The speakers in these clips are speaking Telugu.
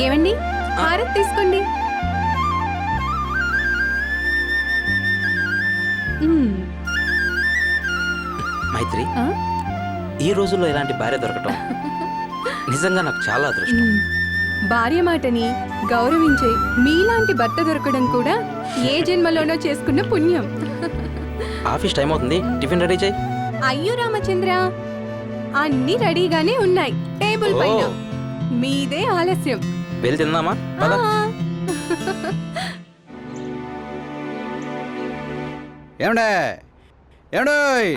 ఏమండి, హారతి తీసుకోండి. మైత్రి, ఈ రోజుల్లో ఇలాంటి భార్య దొరకటం నిజంగా నాకు చాలా అదృష్టం. భార్య మాటని గౌరవించే మీలాంటి భర్త దొరకడం కూడా ఏ జన్మలోనో చేసుకున్న పుణ్యం. ఆఫీస్ టైం అవుతుంది, టిఫిన్ రెడీ చేయి. అయ్యో రామచంద్ర, అన్ని రెడీగానే ఉన్నాయి టేబుల్ పైన. మీదే ఆలస్యం. వెళ్ళి తిందామా? పద. ఏమండే ఏమండోయ్,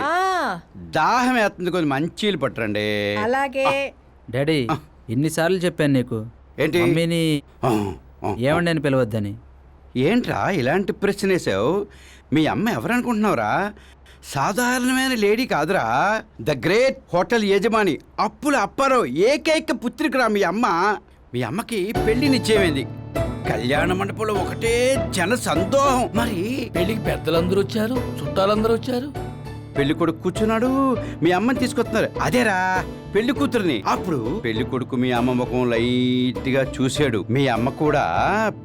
దాహం వేస్తుంది, కొంచెం మంచీలు పట్టరండి. అలాగే డాడీ, ఎన్నిసార్లు చెప్పాను నీకు ఏంటి? మమ్మీని ఏమండి అని పిలవద్దని. ఏంట్రా ఇలాంటి ప్రశ్న వేసావు? మీ అమ్మ ఎవరనుకుంటున్నావురా? సాధారణమైన లేడీ కాదురా, ద గ్రేట్ హోటల్ యజమాని అప్పుల అప్పారావు ఏకైక పుత్రికరా మీ అమ్మ. మీ అమ్మకి పెళ్లి నిశ్చయమైంది. కళ్యాణ మండపంలో ఒకటే జన సందోహం. మరి పెళ్లికి పెద్దలందరూ వచ్చారు, చుట్టాలందరూ వచ్చారు. పెళ్లి కొడుకు కూర్చున్నాడు, మీ అమ్మని తీసుకొస్తున్నారు. అదేరా పెళ్లి కూతురుని. అప్పుడు పెళ్లి కొడుకు మీ అమ్మ ముఖం లైట్ గా చూశాడు. మీ అమ్మ కూడా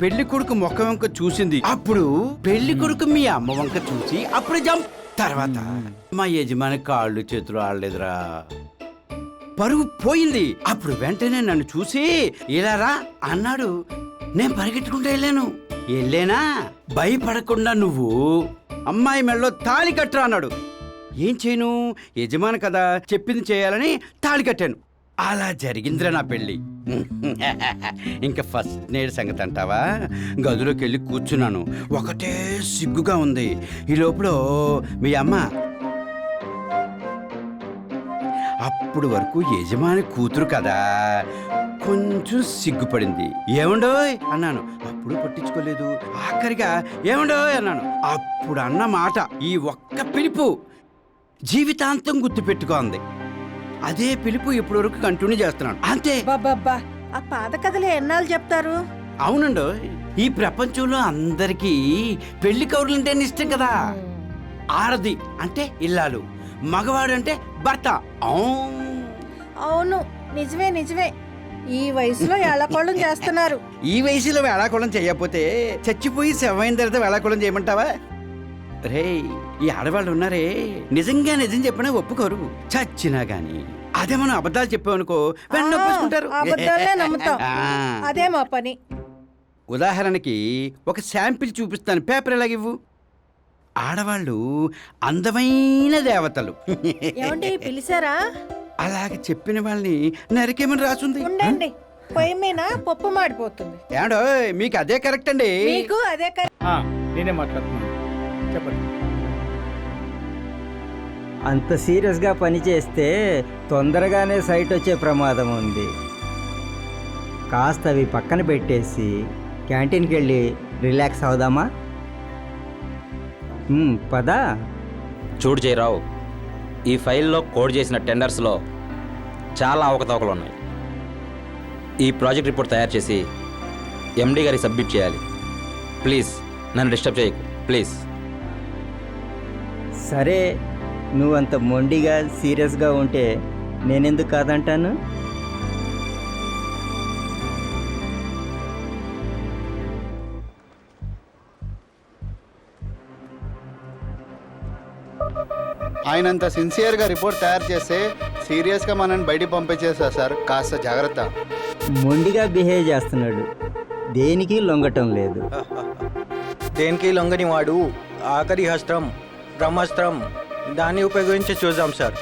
పెళ్లి కొడుకు ముఖం వంక చూసింది. అప్పుడు పెళ్లి కొడుకు మీ అమ్మ వంక చూసి అప్పుడు జంప్. తర్వాత మా యజమాని కాళ్ళు చేతులు ఆడలేదురా, పరుగు పోయింది. అప్పుడు వెంటనే నన్ను చూసి ఇలా రా అన్నాడు. నేను పరిగెట్టుకుంటూ వెళ్ళానా, భయపడకుండా నువ్వు అమ్మాయి మెడలో తాళి కట్టరా అన్నాడు. ఏం చేయను, యజమాని కదా, చెప్పింది చేయాలని తాళి కట్టాను. అలా జరిగిందిరా నా పెళ్ళి. ఇంకా ఫస్ట్ నేడు సంగతి అంటావా? గదిలోకి వెళ్ళి కూర్చున్నాను, ఒకటే సిగ్గుగా ఉంది. ఈ లోపల మీ అమ్మ అప్పుడు వరకు యజమాని కూతురు కదా, కొంచెం సిగ్గుపడింది. ఏమండోయ్ అన్నాను, అప్పుడు పట్టించుకోలేదు. ఆఖరిగా ఏమండోయ్ అన్నాను. అప్పుడు అన్న మాట, ఈ ఒక్క పిలుపు జీవితాంతం గుర్తుపెట్టుకోంది. అదే పిలుపు ఇప్పటి వరకు కంటిన్యూ చేస్తున్నాను, అంతే. బాబా, ఆ పాత కథలు ఎన్నాళ్ళు చెప్తారు? అవునండో, ఈ ప్రపంచంలో అందరికీ పెళ్లి కౌరులంటే ఇష్టం కదా. ఆడది అంటే ఇల్లాలు, మగవాడు అంటే భర్త. అవును, నిజమే. ఈ వయసులో వేళాకోళం చేస్తున్నారు. ఈ వయసులో వేళాకోళం చేయకపోతే చచ్చిపోయి శవమైన తర్వాత వేళాకోళం చేయమంటావా? రే, ఈ ఆడవాళ్ళు ఉన్నారే, నిజంగా నిజం చెప్పినా ఒప్పుకోరు చచ్చినా గాని. అదే మనం అబద్ధాలు చెప్పామనుకో వెంటనే ఒప్పుకుంటారు. అబద్ధాలే నమ్ముతాం, అదే మా పని. ఉదాహరణకి ఒక శాంపిల్ చూపిస్తాను, పేపర్ ఎలాగివ్వు. ఆడవాళ్ళు అందమైన దేవతలు. ఏమండి పిలిచారా? అలాగే చెప్పిన వాళ్ళని నరికేమని రాసుంది. ఉండండి, పొయ్యి మీద పప్పు మాడిపోతుంది. ఏమండో, మీకు అదే కరెక్ట్ అండి. మీకు అదే నేనే మాట్లాడుతున్నాను, చెప్పండి. అంత సీరియస్గా పనిచేస్తే తొందరగానే సైట్ వచ్చే ప్రమాదం ఉంది. కాస్త అవి పక్కన పెట్టేసి క్యాంటీన్కి వెళ్ళి రిలాక్స్ అవుదామా? పదా. చూడు జయరావు, ఈ ఫైల్లో కోడ్ చేసిన టెండర్స్లో చాలా అవకతవకలు ఉన్నాయి. ఈ ప్రాజెక్ట్ రిపోర్ట్ తయారు చేసి ఎండి గారికి సబ్మిట్ చేయాలి. ప్లీజ్ నన్ను డిస్టర్బ్ చేయకు, ప్లీజ్. సరే, నువ్వంత మొండిగా సీరియస్గా ఉంటే నేనెందుకు కాదంటాను? ఆయనంత సిన్సియర్గా రిపోర్ట్ తయారు చేస్తే సీరియస్గా మనల్ని బయటికి పంపించేస్తారు సార్. కాస్త జాగ్రత్త. మొండిగా బిహేవ్ చేస్తున్నాడు, దేనికి లొంగటం లేదు. దేనికి లొంగని వాడు ఆఖరి హస్త్రం బ్రహ్మాస్త్రం, దాన్ని ఉపయోగించి చూద్దాం సార్.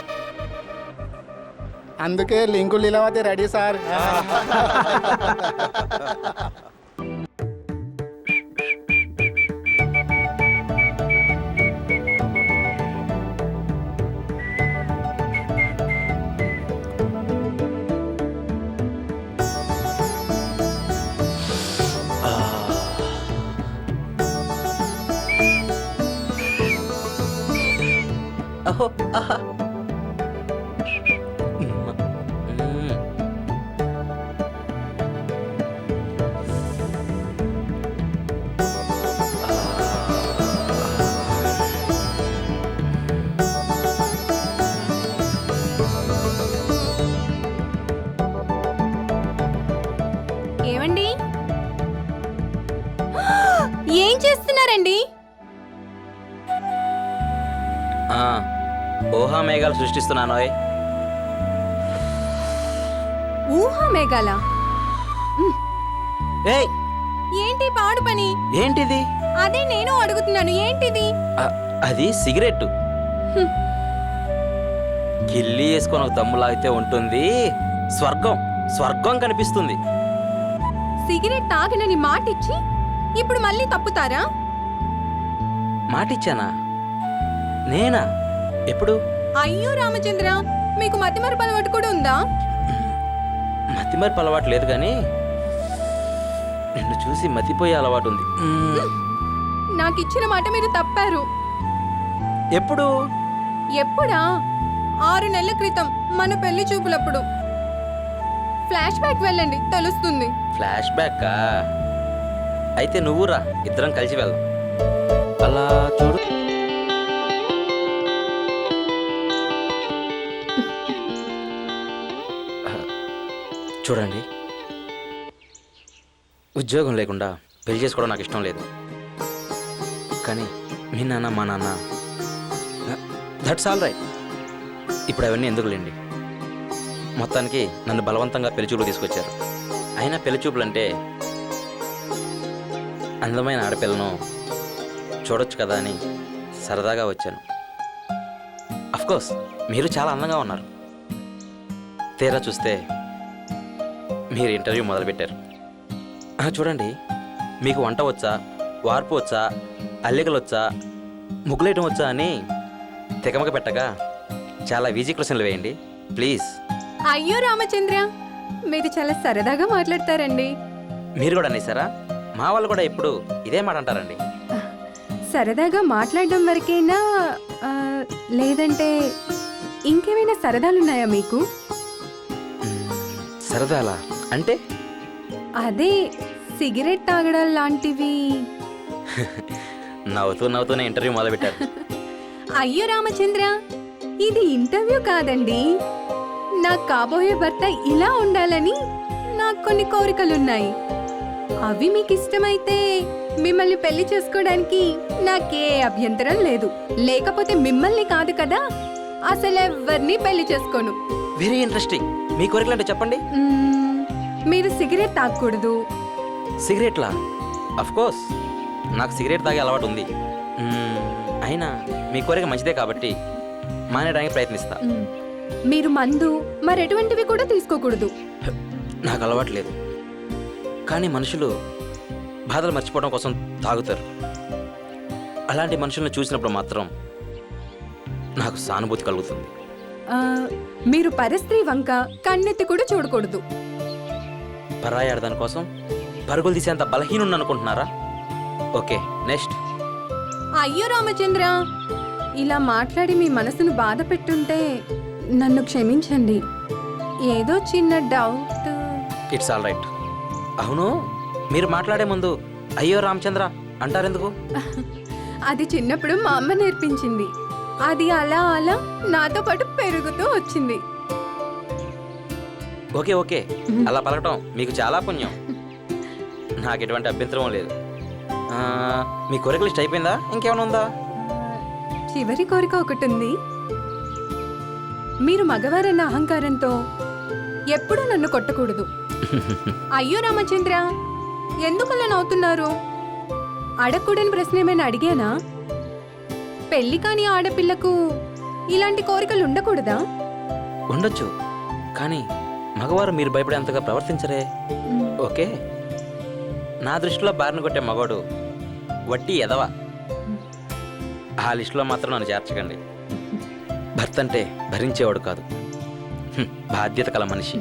అందుకే లింకు లీలావతి రెడీ సార్. ఊహా మేఘాలు సృష్టిస్తున్నానోయ్. ఊహా మేఘాల ఏయ్ ఏంటి పాడు పని? ఏంటిది? అదే నేను అడుగుతున్నాను, ఏంటిది? అది సిగరెట్. కిల్లి వేసుకొని ఒక దమ్ములాగితే ఉంటుంది స్వర్గం. స్వర్గం కనిపిస్తుంది. సిగరెట్ తాగినని మాటిచ్చి ఇప్పుడు మళ్ళీ తప్పుతారా? మాటిచ్చానా? నేనా? ఎప్పుడు? అయ్యో రామచంద్ర, మీకు మతిమరుపు అలవాటు కూడా ఉందా? మతిమరుపు అలవాటు లేదు కానీ నిన్ను చూసి మతిపోయే అలవాటు ఉంది. నాకిచ్చిన మాట మీరు తప్పారు. ఎప్పుడు? ఎప్పుడా? 6 నెలల క్రితం మన పెళ్లి చూపులప్పుడు. ఫ్లాష్ బ్యాక్ వెళ్ళండి, తెలుస్తుంది. ఫ్లాష్ బ్యాకా? అయితే నువ్వు రా, ఇద్దరం కలిసి వెళ్దాం. అలా చూడు. చూడండి, ఉద్యోగం లేకుండా పెళ్లి చేసుకోవడం నాకు ఇష్టం లేదు. కానీ మీ నాన్న మా నాన్న దట్స్ ఆల్ రైట్. ఇప్పుడు అవన్నీ ఎందుకులేండి. మొత్తానికి నన్ను బలవంతంగా పెళ్లి చూపులు తీసుకొచ్చారు. అయినా పెళ్లి చూపులు అంటే అందమైన ఆడపిల్లను చూడొచ్చు కదా అని సరదాగా వచ్చాను. అఫ్కోర్స్ మీరు చాలా అందంగా ఉన్నారు. తీరా చూస్తే మీరు ఇంటర్వ్యూ మొదలుపెట్టారు. చూడండి, మీకు వంట వచ్చా, వార్పు వచ్చా, అల్లికలు వచ్చా, ముగ్గులేయటం వచ్చా అని తెగమక పెట్టగా చాలా ఈజీ క్వశ్చన్లు వేయండి ప్లీజ్. అయ్యో రామచంద్ర, మీరు చాలా సరదాగా మాట్లాడతారండి. మీరు కూడా అనేసారా? మా వాళ్ళు కూడా ఎప్పుడు ఇదే మాట అంటారండి. సరదాగా మాట్లాడడం వరకేనా, లేదంటే ఇంకేమైనా సరదాలున్నాయా మీకు? సరదాలా అంటే? అదే సిగరెట్ తాగడం లాంటివి. నవ్వుతూ నవ్వుతూనే ఇంటర్వ్యూ మొదలుపెట్టారు. అయ్యో రామచంద్ర, ఇది ఇంటర్వ్యూ కాదండి. నా కాబోయే భర్త ఇలా ఉండాలని నాకు కొన్ని కోరికలున్నాయి. అవి మీకు ఇష్టమైతే మిమ్మల్ని పెళ్లి చేసుకోవడానికి నాకే అభ్యంతరం లేదు. లేకపోతే మిమ్మల్ని కాదు కదా, అసలు ఎవరిని పెళ్లి చేసుకోను. Very interesting. మీ కోరికలు అంటే చెప్పండి. మీరు సిగరెట్ తాగకూడదు. సిగరెట్లా? అఫ్ కోర్స్ నాకు సిగరెట్ తాగే అలవాటు ఉంది. అయినా మీ కోరిక మంచిదే కాబట్టి మానేయడానికి ప్రయత్నిస్తా. మీరు మందు మరెటువంటివి కూడా తీసుకోకూడదు. నాకు అలవాటు లేదు, కానీ మనుషులు బాధలు మర్చిపోవడం కోసం తాగుతారు. అలాంటి మనుషులను చూసినప్పుడు మాత్రం నాకు సానుభూతి కలుగుతుంది. మీరు పరస్త్రీ వంక కన్నెత్తి కూడా చూడకూడదు. పరాయి ఆడదాని కోసం పరుగులు తీసేంత బలహీనుండి అనుకుంటున్నారా? Okay, next. అయ్యో రామచంద్ర, ఇలా మాట్లాడి మీ మనసును బాధ పెట్టుంటే నన్ను క్షమించండి. ఏదో చిన్న డౌట్. It's all right. అవును, మీరు మాట్లాడే ముందు అయ్యో రామచంద్ర అంటారెందుకు? అది చిన్నప్పుడు మా అమ్మ నేర్పించింది. అది అలా అలా నాతో పాటు పెరుగుతూ వచ్చింది. ఓకే ఓకే, అలా పలకటం మీకు చాలా పుణ్యం. నాకు ఎటువంటి అభ్యంతరం లేదు. మీ కోరిక లిస్ట్ అయిపోయిందా? ఇంకేమైనా ఉందా? చివరి కోరిక ఒకటి ఉంది. మీరు మగవారన్న అహంకారంతో ఎప్పుడూ నన్ను కొట్టకూడదు. అయ్యో రామచంద్ర, ఎందుకలా నవ్వుతున్నారు? అడగకూడని ప్రశ్న ఏమైనా అడిగానా? పెళ్లి కాని ఆడపిల్లకు ఇలాంటి కోరికలు ఉండకూడదా? ఉండొచ్చు, కానీ మగవారు మీరు భయపడేంతగా ప్రవర్తించరే. ఓకే, నా దృష్టిలో బారిన కొట్టే మగవాడు వట్టి ఎదవ. ఆ లిస్టులో మాత్రం నన్ను చేర్చకండి. భర్త అంటే భరించేవాడు కాదు, బాధ్యత కల మనిషి.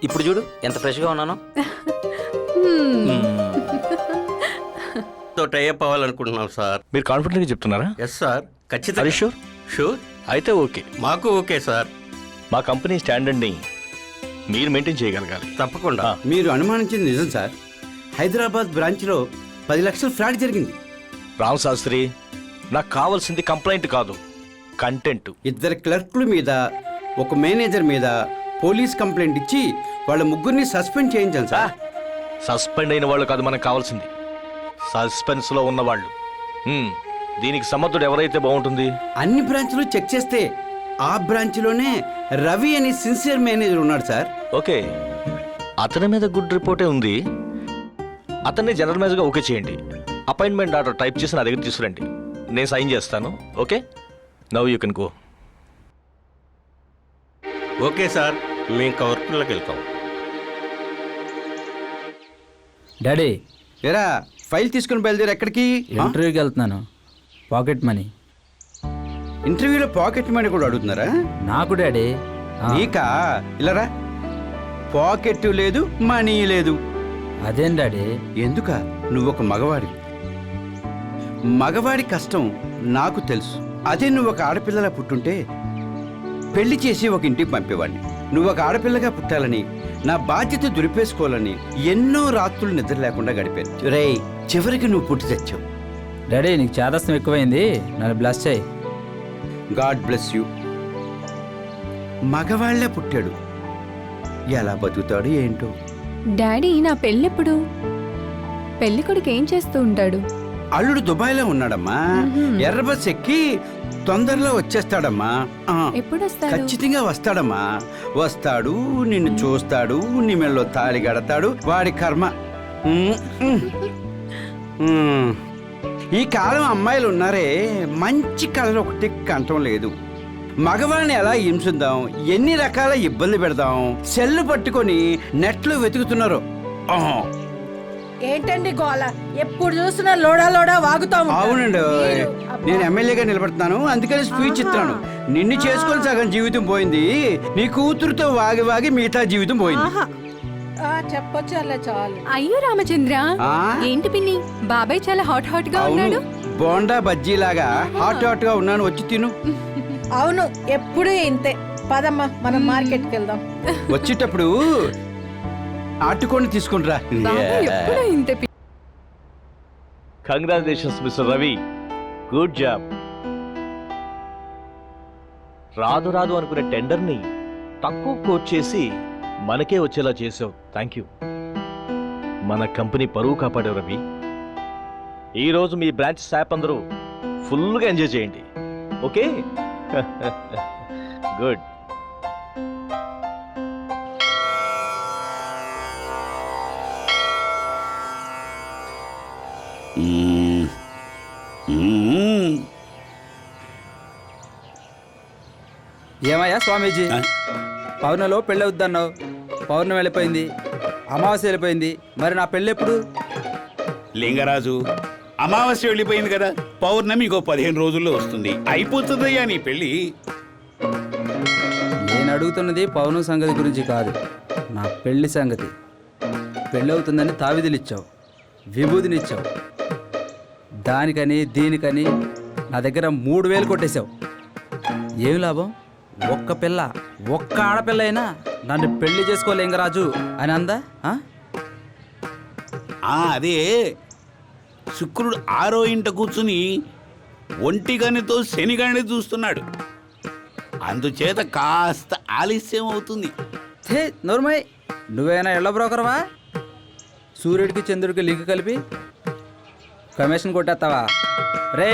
ఇప్పుడు చూడు ఎంత ఫ్రెష్గా ఉన్నానో. టైప్ అవ్వాలనుకుంటున్నాం సార్. మీరు కాన్ఫిడెంట్గా చెప్తున్నారా? ఎస్ సార్, ఖచ్చితంగా. షూర్ షూర్, అయితే ఓకే. మాకు ఓకే సార్. మా కంపెనీ స్టాండర్డ్ని మీరు మెయింటైన్ చేయగలగాలి. తప్పకుండా. మీరు అనుమానించింది నిజం సార్. హైదరాబాద్ బ్రాంచ్లో 10 లక్షల ఫ్రాడ్ జరిగింది. రామ్ శాస్త్రి, నాకు కావాల్సింది కంప్లైంట్ కాదు, కంటెంట్. 2 క్లర్క్ల మీద, ఒక మేనేజర్ మీద పోలీస్ కంప్లైంట్ ఇచ్చి వాళ్ళ ముగ్గురిని సస్పెండ్ చేయించాను సార్. సస్పెండ్ అయిన వాళ్ళు కాదు మనకు కావాల్సింది, సస్పెన్స్లో ఉన్నవాళ్ళు. దీనికి సమర్థుడు ఎవరైతే బాగుంటుంది? అన్ని బ్రాంచ్లు చెక్ చేస్తే ఆ బ్రాంచ్లోనే రవి అని సిన్సియర్ మేనేజర్ ఉన్నాడు సార్. ఓకే, అతని మీద గుడ్ రిపోర్టే ఉంది. అతన్ని జనరల్ మేనేజర్గా ఓకే చేయండి. అపాయింట్మెంట్ ఆర్డర్ టైప్ చేసి నా దగ్గర తీసుకురండి, నేను సైన్ చేస్తాను. Okay, now you can go. Okay sir, మేము కవర్పుల్లోకి వెళ్తాం. డాడీ, ఎరా ఫైల్ తీసుకుని బయలుదేరి ఎక్కడికి? ఇంటర్వ్యూకి వెళ్తున్నాను. Pocket money. ఇంటర్వ్యూలో పాకెట్ మనీ కూడా అడుగుతున్నారా? నాకు డాడీ. నీకా? ఇలారా, పాకెట్ లేదు, మనీ లేదు. అదేం డాడీ? ఎందుక? నువ్వు ఒక మగవాడి. మగవాడి కష్టం నాకు తెలుసు. అదే నువ్వు ఒక ఆడపిల్లలా పుట్టుంటే పెళ్లి చేసి ఒక ఇంటికి పంపేవాడిని. నువ్వు ఒక ఆడపిల్లగా పుట్టాలని, నా బాధ్యత దులిపేసుకోవాలని ఎన్నో రాత్రులు నిద్ర లేకుండా గడిపాను. రేయ్, చివరికి నువ్వు పుట్టి తెచ్చావు. డాడీ, నీకు చేదస్తం ఎక్కువైంది, నన్ను బ్లెస్ చేయి. God bless you. మగవాళ్లే పుట్టాడు, ఎలా బతుకుతాడు ఏంటో. డాడీ, నా పెళ్ళెప్పుడు? పెళ్లి కొడుకు ఏం చేస్తూ ఉంటాడు? అల్లుడు దుబాయ్లో ఉన్నాడమ్మా. ఎర్ర బస్ ఎక్కి తొందరలో వచ్చేస్తాడమ్మా. ఎప్పుడు వస్తాడు? ఖచ్చితంగా వస్తాడమ్మా. వస్తాడు, నిన్ను చూస్తాడు, నీ మెళ్ళో తాళి గడతాడు. వాడి కర్మ. ఈ కాలం అమ్మాయిలు ఉన్నారే, మంచి కళలు ఒకటి కంటం లేదు. మగవాళ్ళని ఎలా హింసుద్దాం, ఎన్ని రకాల ఇబ్బంది పెడదాం, సెల్లు పట్టుకొని నెట్లో వెతుకుతున్నారు. ఏంటండి గోల? ఎప్పుడు చూసినా లోడా లోడా వాగుతాం. అవునండి, నేను ఎమ్మెల్యేగా నిలబడుతున్నాను, అందుకని స్పీచ్ ఇస్తున్నాను. నిన్ను చేసుకొని సగం జీవితం పోయింది, నీ కూతురుతో వాగి వాగి మిగతా జీవితం పోయింది. చెప్పొచ్చాలే చాలు. అయ్యో రామచంద్ర, ఆ? ఏంటి పిన్ని, బాబాయ్ చాలా హాట్ హాట్ గా అవును, ఉన్నాడు. బోండా బజ్జీలాగా హాట్ హాట్ గా ఉన్నాను, వచ్చి తిను. అవును, ఎప్పుడు ఇంతే. పదమ్మా, మనం మార్కెట్కి వెళ్దాం. వచ్చేటప్పుడు ఆటుకొని తీసుకుంటరా. బాబాయ్ ఎప్పుడూ ఇంతే. Congratulations mister Ravi, good job. రాదు రాదు అనుకునే టెండర్ని తక్కువ కోట్ చేసి మనకే వచ్చేలా చేసావు. Thank you. మన కంపెనీ పరువు కాపాడావు రవి. ఈరోజు మీ బ్రాంచ్ స్టాఫ్ అందరూ ఫుల్గా ఎంజాయ్ చేయండి. Okay, good. ఏమయ్యా స్వామీజీ, పౌర్ణమిలో పెళ్ళి అవుద్దన్నావు. పౌర్ణమి వెళ్ళిపోయింది, అమావాస్య వెళ్ళిపోయింది, మరి నా పెళ్ళి ఎప్పుడు? లింగరాజు, అమావాస్య వెళ్ళిపోయింది కదా, పౌర్ణమి ఇంకో 15 రోజుల్లో వస్తుంది, అయిపోతుందయ్యా నీ పెళ్ళి. నేను అడుగుతున్నది పౌర్ణమి సంగతి గురించి కాదు, నా పెళ్లి సంగతి. పెళ్ళి అవుతుందని తావిదిలిచ్చావు, విభూతినిచ్చావు, దానికని దీనికని నా దగ్గర 3000 కొట్టేశావు. ఏం లాభం? ఒక్క పిల్ల, ఒక్క ఆడపిల్ల అయినా నన్ను పెళ్లి చేసుకో లింగరాజు అని అందా? అదే శుక్రుడు 6వ ఇంట కూర్చుని ఒంటిగనితో శనిగాని చూస్తున్నాడు, అందుచేత కాస్త ఆలస్యం అవుతుంది. నోర్మయ్, నువ్వేనా ఎళ్ళ బ్రోకర్వా? సూర్యుడికి చంద్రుడికి లింక్ కలిపి కమిషన్ కొట్టేస్తావా? రే,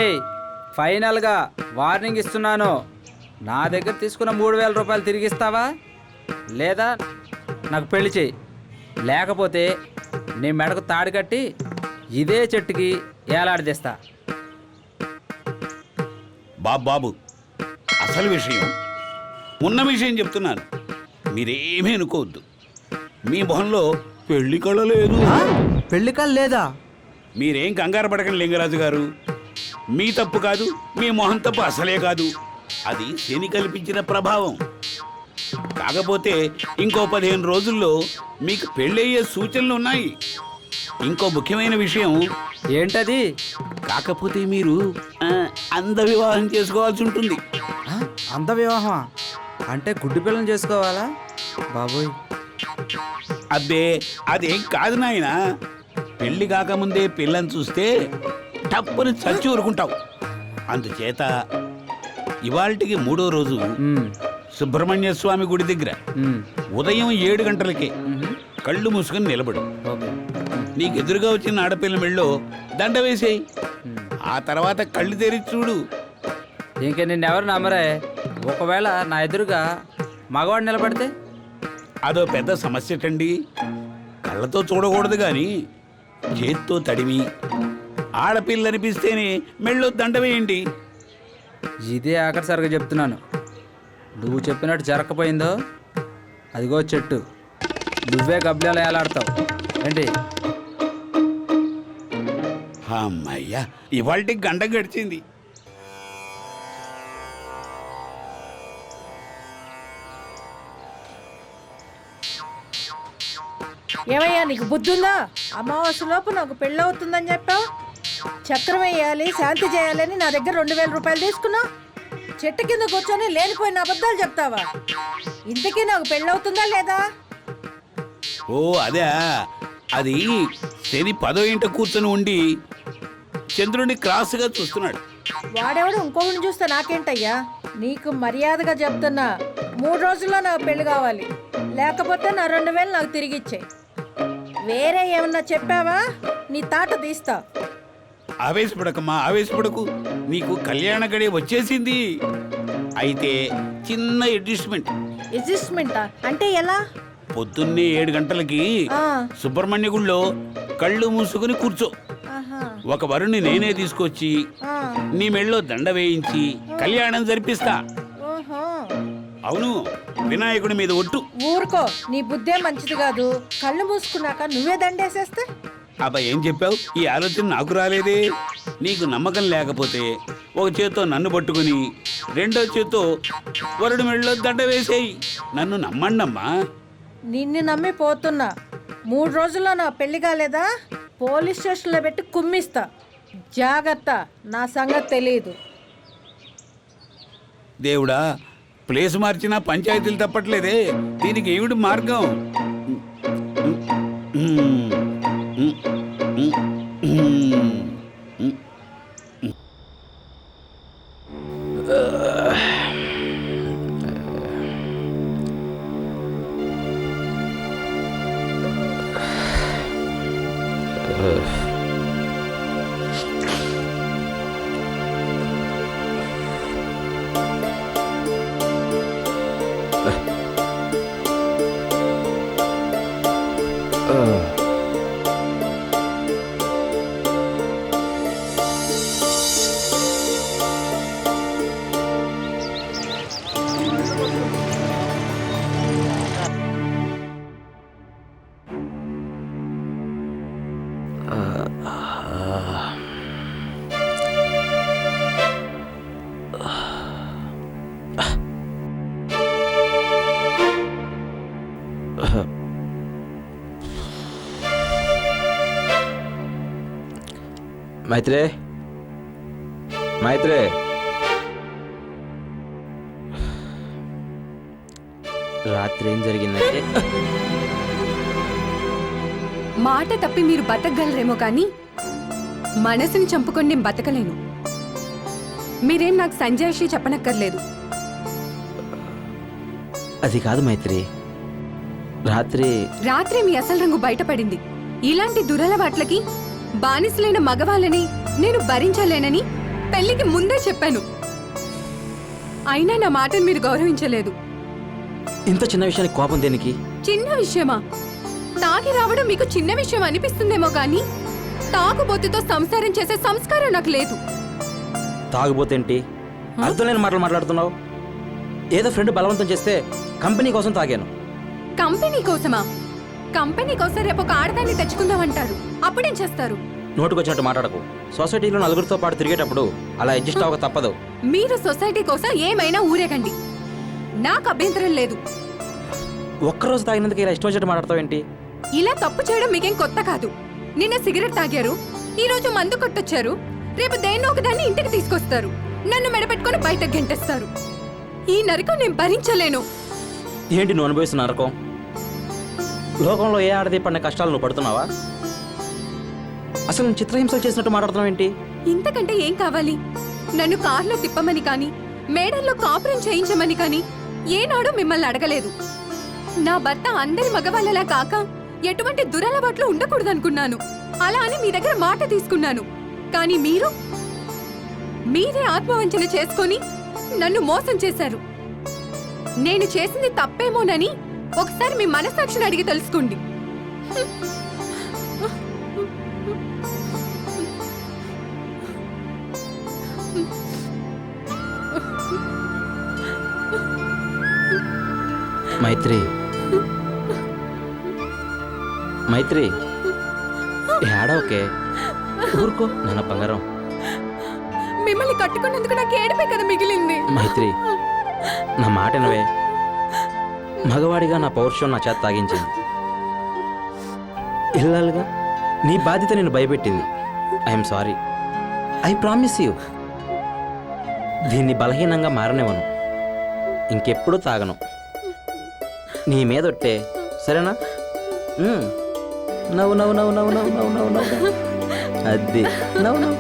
ఫైనల్గా వార్నింగ్ ఇస్తున్నాను, నా దగ్గర తీసుకున్న 3000 రూపాయలు తిరిగిస్తావా, లేదా నాకు పెళ్లి చేయి. లేకపోతే నీ మెడకు తాడు కట్టి ఇదే చెట్టుకి ఏలాడదీస్తా. బాబు, అసలు విషయం, ఉన్న విషయం చెప్తున్నాను, మీరేమీ అనుకోవద్దు. మీ మొహంలో పెళ్లి కళ లేదు. పెళ్లి కళ లేదా? మీరేం కంగారు పడకండి లింగరాజు గారు, మీ తప్పు కాదు, మీ మొహం తప్పు అసలే కాదు, అది శని కల్పించిన ప్రభావం. కాకపోతే ఇంకో 15 రోజుల్లో మీకు పెళ్ళయ్యే సూచనలు ఉన్నాయి. ఇంకో ముఖ్యమైన విషయం ఏంటది? కాకపోతే మీరు అంద వివాహం చేసుకోవాల్సి ఉంటుంది. అంత వివాహమా? అంటే గుడ్డి పిల్లని చేసుకోవాలా బాబోయ్? అబ్బే అదేం కాదు నాయనా, పెళ్లి కాకముందే పిల్లని చూస్తే టప్పుని చచ్చి ఊరుకుంటావు. అందుచేత ఇవాల్టికి 3వ రోజు సుబ్రహ్మణ్య స్వామి గుడి దగ్గర ఉదయం 7 గంటలకే కళ్ళు మూసుకొని నిలబడు. నీకు ఎదురుగా వచ్చిన ఆడపిల్ల మెళ్ళో దండ వేసేయి. ఆ తర్వాత కళ్ళు తెరిచి చూడు. ఇంక నిన్నెవరు నమ్మరే. ఒకవేళ నా ఎదురుగా మగవాడు నిలబడితే? అదో పెద్ద సమస్యటండి. కళ్ళతో చూడకూడదు కానీ చేత్తో తడిమి ఆడపిల్ల అనిపిస్తేనే మెళ్ళో దండ వేయండి. ఇదే ఆఖరిసరిగా చెప్తున్నాను. నువ్వు చెప్పినట్టు జరగకపోయిందో అదిగో చెట్టు, నువ్వే గబ్బిలాలు ఏలాడతావు ఏంటి? అమ్మయ్యా, ఇవాళకి గంట గడిచింది. ఏమయ్యా నీకు బుద్ధి ఉందా? అమావాస్యలోపు నాకు పెళ్ళవుతుందని చెప్పావు. చక్రం వేయాలి, శాంతి చేయాలని నా దగ్గర 2000 రూపాయలు తీసుకున్నావు. చెట్టు కింద కూర్చొని లేనిపోయిన అబద్ధాలు చెప్తావా? ఇంతకీ నాకు పెళ్ళవుతుందా లేదా? ఓ అదే, అది శని 10వ ఇంట కూర్చొని ఉండి చంద్రుడిని క్రాస్గా చూస్తున్నాడు. వాడెవడు ఇంకొకరిని చూస్తే నాకేంటయ్యా? నీకు మర్యాదగా చెప్తున్నా, 3 రోజుల్లో నాకు పెళ్లి కావాలి, లేకపోతే నా 2000 నాకు తిరిగి ఇచ్చేయి. వేరే ఏమన్నా చెప్పావా నీ తాట తీస్తా. ఆవేశపడకమ్మా, ఆవేశపడకు. నీకు కళ్యాణ గడి వచ్చేసింది. అయితే చిన్న అడ్జస్ట్మెంట్. అడ్జస్ట్మెంటా అంటే ఎలా? పొద్దున్నే 7 గంటలకి సుబ్రహ్మణ్య గుళ్ళో కళ్ళు మూసుకుని కూర్చో. ఒక వరుణ్ణి నేనే తీసుకొచ్చి నీ మెళ్ళో దండ వేయించి కళ్యాణం జరిపిస్తా. అవును, వినాయకుడి మీద ఒట్టు. ఊరుకో, నీ బుద్ధే మంచిది కాదు. కళ్ళు మూసుకున్నాక నువ్వే దండేసేస్తే? అబ్బా ఏం చెప్పావు? ఈ ఆలోచన నాకు రాలేదే. నీకు నమ్మకం లేకపోతే ఒక చేత్తో నన్ను పట్టుకుని రెండో చేత్తో వరుడి మెళ్ళలో దండ వేసేయి. నన్ను నమ్మండమ్మా. నిన్ను నమ్మి పోతున్నా. 3 రోజుల్లో నా పెళ్లి కాలేదా పోలీస్ స్టేషన్లో పెట్టి కుమ్మిస్తా. జాగ్రత్త, నా సంగతి తెలియదు. దేవుడా, ప్లేస్ మార్చినా పంచాయతీలు తప్పట్లేదే. దీనికి ఏమిటి మార్గం? మైత్రే, మైత్రే, రాత్రి ఏం జరిగిందంటే మాట తప్పి మీరు బతకగలరేమో కానీ మనసుని చంపుకొని నేను బతకలేను. మీరేం నాకు సంజాయిషి చెప్పనక్కర్లేదు. అది కాదు మైత్రి, రాత్రి మీ అసలు రంగు బయటపడింది. ఇలాంటి దురలవాట్లకి బానిసలైన మగవాళ్ళని నేను భరించలేనని పెళ్లికి ముందే చెప్పాను. అయినా నా మాటను మీరు గౌరవించలేదు. ఇంత చిన్న విషయానికి కోపం దేనికి? చిన్న విషయమా? తాగి రావడం మీకు చిన్న విషయం అనిపిస్తుందేమో కానీ తాగుబోతుతో సంసారం చేసే సంస్కారం నాకు లేదు. తాగుబోతేంటి? అర్థం లేని మాటలు మాట్లాడుతున్నావు. ఏదో ఫ్రెండ్ బలవంతం చేస్తే కంపెనీ కోసం తాగాను. కంపెనీ కోసమా? కంపెనీ కోసం రేపు ఒక ఆడదాన్ని తెచ్చుకుందామంటారు, అప్పుడేం చేస్తారు? నోటుకొచ్చినట్టు మాట్లాడకు. సొసైటీలో నలుగురితో పాటు తిరిగేటప్పుడు అలా అడ్జస్ట్ అవ్వక తప్పదు. మీరు సొసైటీ కోసం ఏమైనా ఊరేగండి, నాకు అభ్యంతరం లేదు. ఒక్కరోజు తాగినందుకు ఇలా ఇష్టం వచ్చినట్టు మాట్లాడతావేంటి? ఇలా తప్పు చేయడం మీకేం కొత్త కాదు. నిన్న సిగరెట్ తాగారు, ఈ రోజు మందు కొట్టొచ్చారు, రేపు దేన్నో ఒకదాన్ని ఇంటికి తీసుకొస్తారు, నన్ను మెడపెట్టుకుని బయటకు గెంటేస్తారు. ఈ నరకం నేను భరించలేను. ఏంటి నువ్వు అనుభవిస్తున్న నరకం? లోకంలో ఏ ఆడది పడిన కష్టాలు నువ్వు పడుతున్నావా? అసలు నేను చిత్రహింసలు చేసినట్టు మాట్లాడుతున్నావు ఏంటి? ఇంతకంటే ఏం కావాలి? నన్ను కార్లో తిప్పమని కానీ మేడల్లో కాపురం చేయించమని కానీ ఏనాడు మిమ్మల్ని అడగలేదు. నా భర్త అందరి మగవాళ్ళలా కాక ఎటువంటి దురలవాట్లు ఉండకూడదనుకున్నాను. అలా అని మీ దగ్గర మాట తీసుకున్నాను. కానీ మీరే ఆత్మవంచన చేసుకొని నన్ను మోసం చేశారు. నేను చేసింది తప్పేమోనని ఒకసారి మీ మనసాక్షిని అడిగి తెలుసుకోండి. మైత్రి, మైత్రి, ఏడవకే, ఊరుకో నాన్న బంగారం. మిమ్మల్ని కట్టుకున్నందుకు నాకు ఏడిపే కదా మిగిలింది. మైత్రి, నా మాట వినవే. మగవాడిగా నా పౌరుషం నా చేత తాగించింది. ఇల్లాలుగా నీ బాధ్యత నేను భయపెట్టింది. I'm sorry. I promise you. దీన్ని బలహీనంగా మారనివ్వను. ఇంకెప్పుడు తాగను. నీ మీదొట్టే, సరేనా? నవ్వు నవ్వు నవ్వు నవ్వు నవ్వు నవ్వు నవ్వు నవ్వు. అది నవ్వు నవ్వు.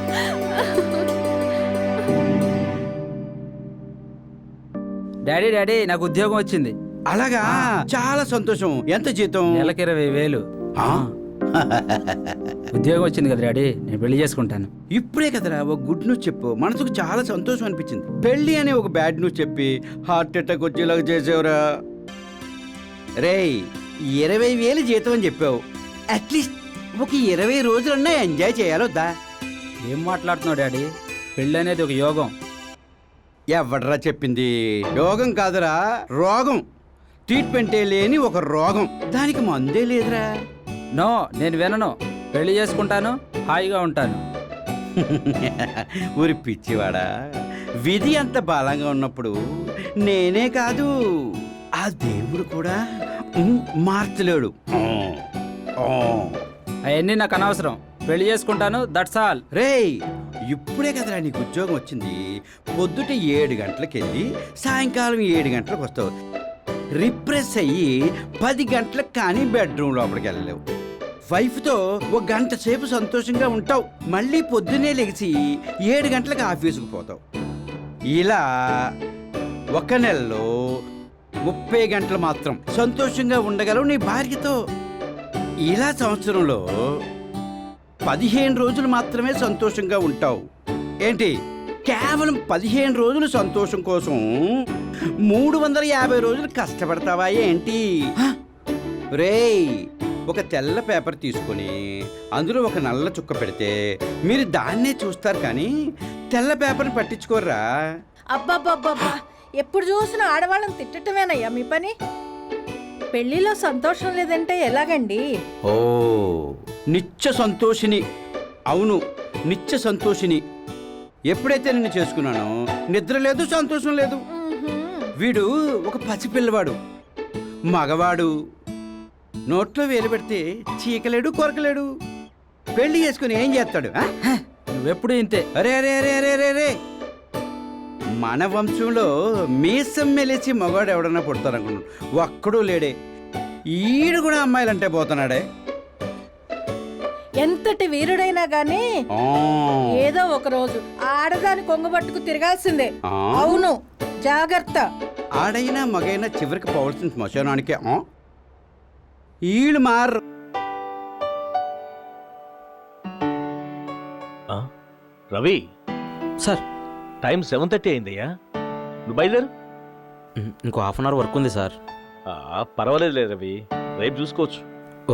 డాడీ డాడీ నాకు ఉద్యోగం వచ్చింది. అలాగా, చాలా సంతోషం. ఎంత జీతం? నెలకి 20,000. ఆ? ఉద్యోగం వచ్చింది కదా డాడీ, నేను పెళ్లి చేసుకుంటాను. ఇప్పుడే కదరా ఒక గుడ్ న్యూస్ చెప్పు. మనసుకు చాలా సంతోషం అనిపించింది. పెళ్లి అనే ఒక బ్యాడ్ న్యూస్ చెప్పి హార్ట్ అటాక్ వచ్చేలాగా చేసేవరా. రేయ్, 20,000 జీతం అని చెప్పావు. అట్లీస్ట్ ఒక 20 రోజులన్నా ఎంజాయ్ చేయాలొద్దా? ఏం మాట్లాడుతున్నావు డాడీ? పెళ్ళి అనేది ఒక యోగం. ఎవడరా చెప్పింది? యోగం కాదురా, రోగం. ట్రీట్మెంటే లేని ఒక రోగం. దానికి మందే లేదురా. నో, నేను వినను. పెళ్లి చేసుకుంటాను, హాయిగా ఉంటాను. ఊరి పిచ్చివాడా, విధి అంత బలంగా ఉన్నప్పుడు నేనే కాదు, ఆ దేవుడు కూడా మార్చలేడు. అవన్నీ నాకు అనవసరం. పెళ్లి చేసుకుంటాను, దట్స్ ఆల్. రేయ్, ఇప్పుడే కదరా నీకు ఉద్యోగం వచ్చింది. పొద్దుట 7 గంటలకు వెళ్ళి సాయంకాలం 7 గంటలకు వస్తావు. రిప్రెస్ అయ్యి 10 గంటలకు కానీ బెడ్రూమ్ లోపలికి వెళ్ళలేవు. వైఫ్తో 1 గంట సేపు సంతోషంగా ఉంటావు. మళ్ళీ పొద్దున్నే లెగిసి 7 గంటలకు ఆఫీసుకు పోతావు. ఇలా 1 నెలలో 30 గంటలు మాత్రం సంతోషంగా ఉండగలవు నీ భార్యతో. ఇలా సంవత్సరంలో 15 రోజులు మాత్రమే సంతోషంగా ఉంటావు. ఏంటి, కేవలం 15 రోజులు సంతోషం కోసం 350 రోజులు కష్టపడతావా ఏంటి? రేయ్, ఒక తెల్ల పేపర్ తీసుకొని అందులో ఒక నల్ల చుక్క పెడితే మీరు దాన్నే చూస్తారు, కానీ తెల్ల పేపర్ని పట్టించుకోర్రా. అబ్బాబ్బాబ్బా, ఎప్పుడు చూసినా ఆడవాళ్ళని తిట్టటమేనయ్యా మీ పని. పెళ్లిలో సంతోషం లేదంటే ఎలాగండి? ఓ, నిత్య సంతోషిని. అవును, నిత్య సంతోషిని. ఎప్పుడైతే నిన్ను చేసుకున్నానో నిద్ర లేదు, సంతోషం లేదు. వీడు ఒక పసిపిల్లవాడు, మగవాడు. నోట్లో వేలు పెడితే చీకలేడు, కొరకలేడు. పెళ్లి చేసుకుని ఏం చేస్తాడు? నువ్వెప్పుడు ఇంతే. అరే అరే అరే అరే అరే అరే, మన వంశంలో మీసం మెలిసి మగవాడు ఎవడన్నా పుడతారనుకున్నాడు. ఒక్కడూ లేడే. ఈడు కూడా అమ్మాయిలంటే పోతున్నాడే. ఎంతటి వీరుడైనా గానీ ఏదో ఒక రోజు ఆడదాని కొంగబట్టుకు తిరగాల్సిందే. అవును, జాగ్రత్త. ఆడైనా మగైనా చివరికి పోవాల్సిన శ్మశానానికే. ఈళ్ళు మార్. Ravi sir, time 7:30 అయిందయ్యా. నువ్వు బయలుదేరు. ఇంకో హాఫ్ అన్ అవర్ వర్క్ ఉంది సార్. పర్వాలేదులే రవి, రేపు చూసుకోవచ్చు.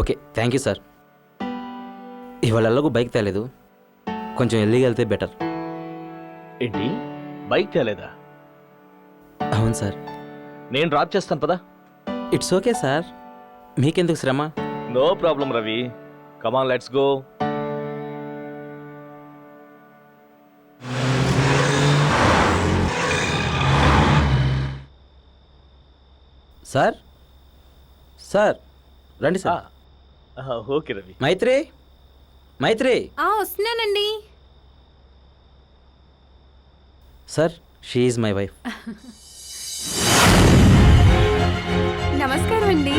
Okay, thank you sir. ఇవాళ ఎలాగో బైక్ తేలేదు, కొంచెం ఎల్లిగా వెళ్తే బెటర్. ఏంటి, బైక్ తేలేదా? అవును సార్. నేను డ్రాప్ చేస్తాను పదా. ఇట్స్ ఓకే సార్, మీకెందుకు శ్రమ? No problem Ravi, come on let's go. Sir, sir రండి సార్. ఓకే రవి. మైత్రి, మైత్రి. వస్తున్నానండి. Sir, she is my wife. అండి.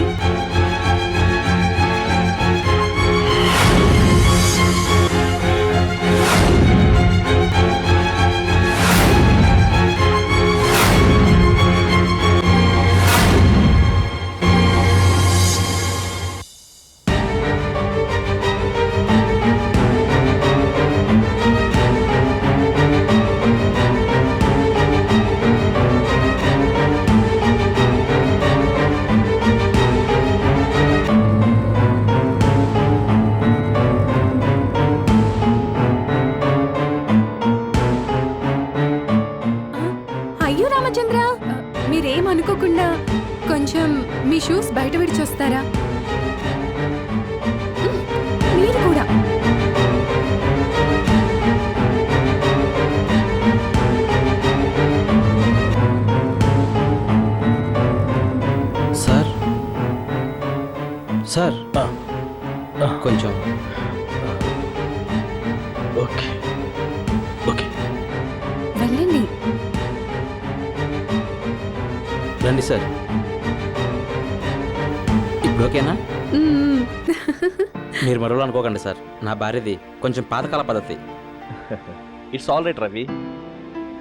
అయ్యో రామచంద్ర, మీరేమనుకోకుండా కొంచెం మీ షూస్ బయట విడిచొస్తారా? మీరు కూడా. సార్ సార్ కొంచెం ఓకే ఓకే వెళ్ళండి. రండి సార్. ఇప్పుడు ఓకేనా? మ్మ్. మీరు మరోలా అనుకోకండి సార్, నా భార్యది కొంచెం పాతకాల పద్ధతి. It's all right Ravi.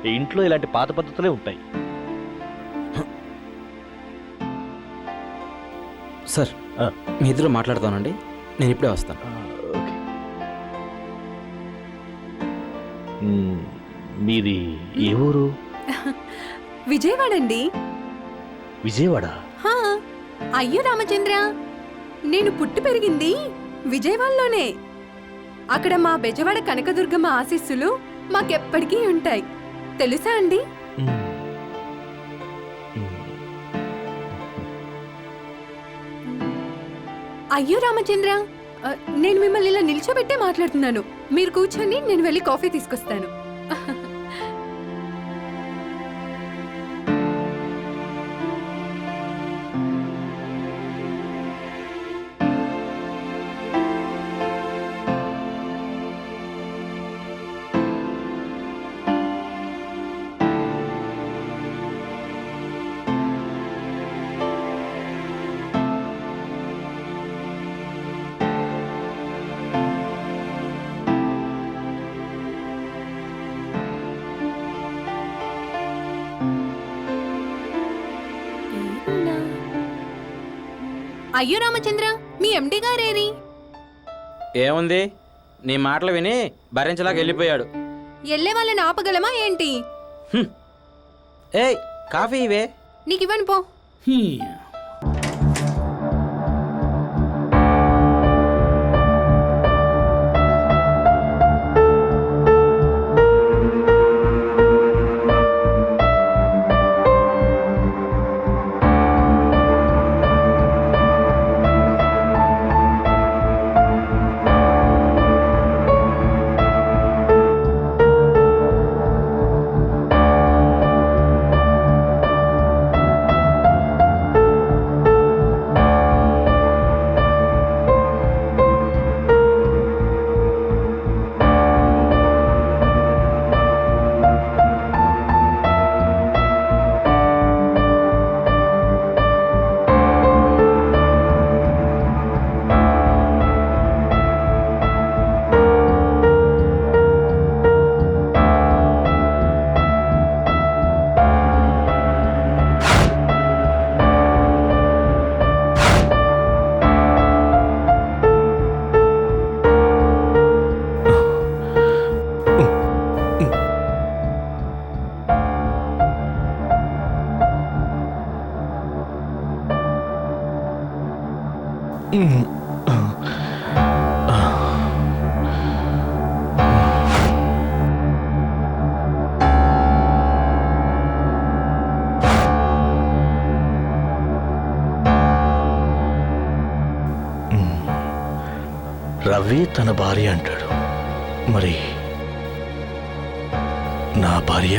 ఈ ఇంట్లో ఇలాంటి పాత పద్ధతులే ఉంటాయి. సార్ మీ ఇద్దరు మాట్లాడతానండి, నేను ఇప్పుడే వస్తాను. ఓకే. మీది ఏ ఊరు? విజయవాడ అండి. విజయవాడ? హా, అయ్యో రామచంద్ర, నేను పుట్టి పెరిగింది విజయవాడలోనే. అక్కడ మా బెజవాడ కనకదుర్గమ్మ ఆశీస్సులు మాకెప్పటికీ ఉంటాయి. తెలుసా అండి? అయ్యో రామచంద్ర, నేను మిమ్మల్ని ఇలా నిల్చోబెట్టే మాట్లాడుతున్నాను. మీరు కూర్చొని, నేను వెళ్ళి కాఫీ తీసుకొస్తాను. అయ్యో రామచంద్ర, మీ ఎండి గారేరి? ఏముంది, నీ మాటలు విని భరించలాగా వెళ్ళిపోయాడు. ఎల్లే వాళ్ళని ఆపగలమా ఏంటి? ఏయ్, కాఫీ ఇవే. నీకు ఇవ్వను పో. రవి తన భార్య అంటాడు, మరి నా భార్య?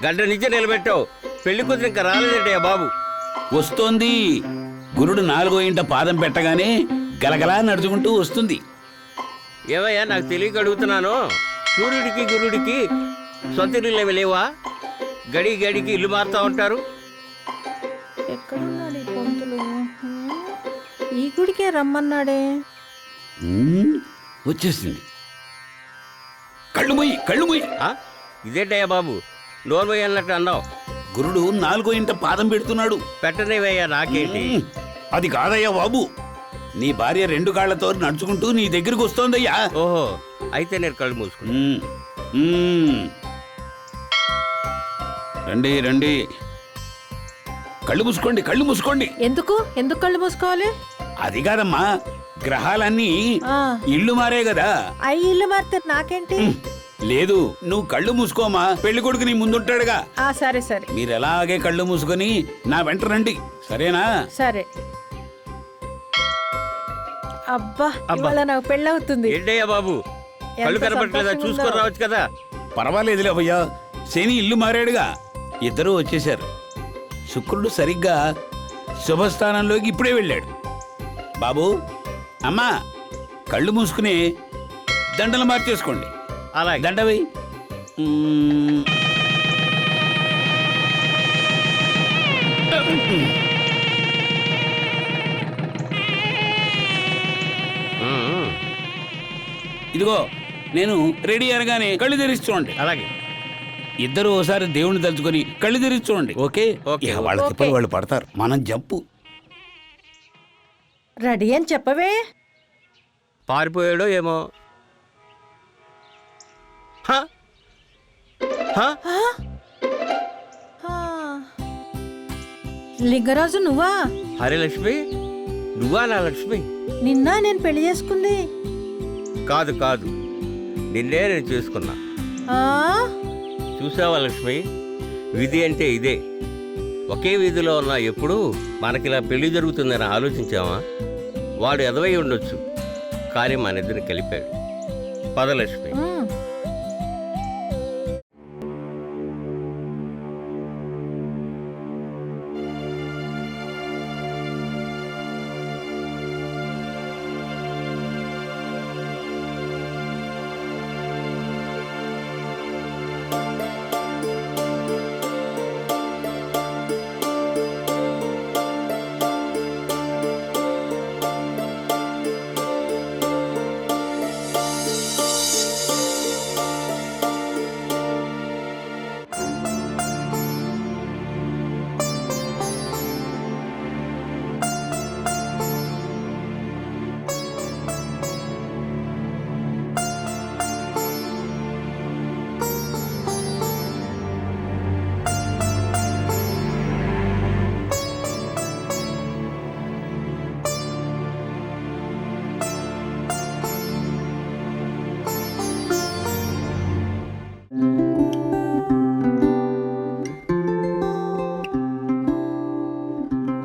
గంట నుంచి నిలబెట్టావు పెళ్లి కూతురు ఇంకా రాలేదంటయ్యా బాబు. వస్తోంది. గురుడు 4వ ఇంట పాదం పెట్టగానే గలగలా నడుచుకుంటూ వస్తుంది. ఏమయ్యా నాకు తెలియక అడుగుతున్నాను, సూర్యుడికి గురుడికి సొంత ఇల్లు ఏమి లేవా? గడి గడికి ఇల్లు మారుతా ఉంటారు. ఎక్కడున్నాడు ఈ పంతులు? ఈ గుడికే రమ్మన్నాడే. వచ్చేసింది. కళ్ళు మొయ్యి, కళ్ళు మొయ్యి. ఆ? ఇదేంటయ్యా బాబు నోర్మయ్య అన్నట్టు అన్నావు. గురుడు 4వ ఇంట పాదం పెడుతున్నాడు. పెట్టనేవయ్యా నాకేంటి? అది కాదయ్యా బాబు, నీ భార్య 2 కాళ్లతో నడుచుకుంటూ నీ దగ్గరికి వస్తోందయ్యా. ఓహో, అయితే నేను కళ్ళు మూసుకున్నా. రండి రండి, కళ్ళు మూసుకోండి, కళ్ళు మూసుకోండి. ఎందుకు కళ్ళు మూసుకోవాలి? అది కాదమ్మా, గ్రహాలన్నీ ఆ. ఇల్లు మారే కదా. అయ్యి ఇల్లు మారితే నాకేంటి? లేదు, నువ్వు కళ్ళు మూసుకోమా, పెళ్లి కొడుకు నీ ముందుంటాడుగా. సరే సరే. మీరు ఎలాగే కళ్ళు మూసుకొని నా వెంట రండి, సరేనా? సరే. అబ్బా, ఇవాళ నాకు పెళ్ళవుతుంది. ఏంటయ్యా బాబు కళ్ళు కనపడలేదా? చూసుకొని రావచ్చు కదా. పర్వాలేదులే అయ్యా, శని ఇల్లు మారాడుగా. ఇద్దరూ వచ్చేశారు. శుక్రుడు సరిగ్గా శుభస్థానంలోకి ఇప్పుడే వెళ్ళాడు. బాబు, అమ్మా, కళ్ళు మూసుకుని దండలు మార్చేసుకోండి. అలా దండవి. ఇదిగో, నేను రెడీ అనగానే కళ్ళు తెరిచి చూడండి. అలాగే. ఇద్దరు ఓసారి దేవుని తలుచుకొని కళ్ళు తెరిచి చూడండి. ఓకే? ఓకే. వాళ్ళ తిప్పలు వాళ్ళు పడతారు, మనం జంపు. రెడీ అని చెప్పవే. పారిపోయాడో ఏమో. హ? హ? లింగరాజు నువ్వా? హరే లక్ష్మి, నువ్వా నా లక్ష్మి? నిన్న నేను పెళ్లి చేసుకుంది. కాదు కాదు, నిన్నే నేను చేసుకున్నా. ఆ? చూసావా లక్ష్మి, విధి అంటే ఇదే. ఒకే వీధిలో ఉన్న ఎప్పుడు మనకిలా పెళ్లి జరుగుతుందని ఆలోచించామా? వాడు ఎదవై ఉండొచ్చు, కానీ మన ఇద్దరిని కలిపాడు. పద Lakshmi.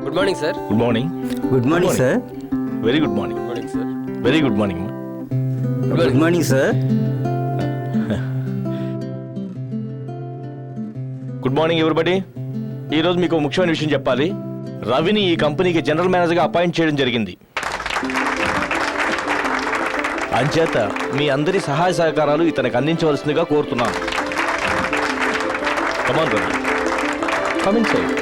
Good morning sir. Good morning. Good morning sir. Very good morning. Sir. Very good morning. Good morning sir. Good morning everybody. ఈరోజు మీకు ముఖ్యమైన విషయం చెప్పాలి. రవిని ఈ కంపెనీకి జనరల్ మేనేజర్గా అపాయింట్ చేయడం జరిగింది. అంచేత మీ అందరి సహాయ సహకారాలు ఇతనికి అందించవలసిందిగా కోరుతున్నాను. కమాన్ రవి, కమ్ ఇన్సైడ్.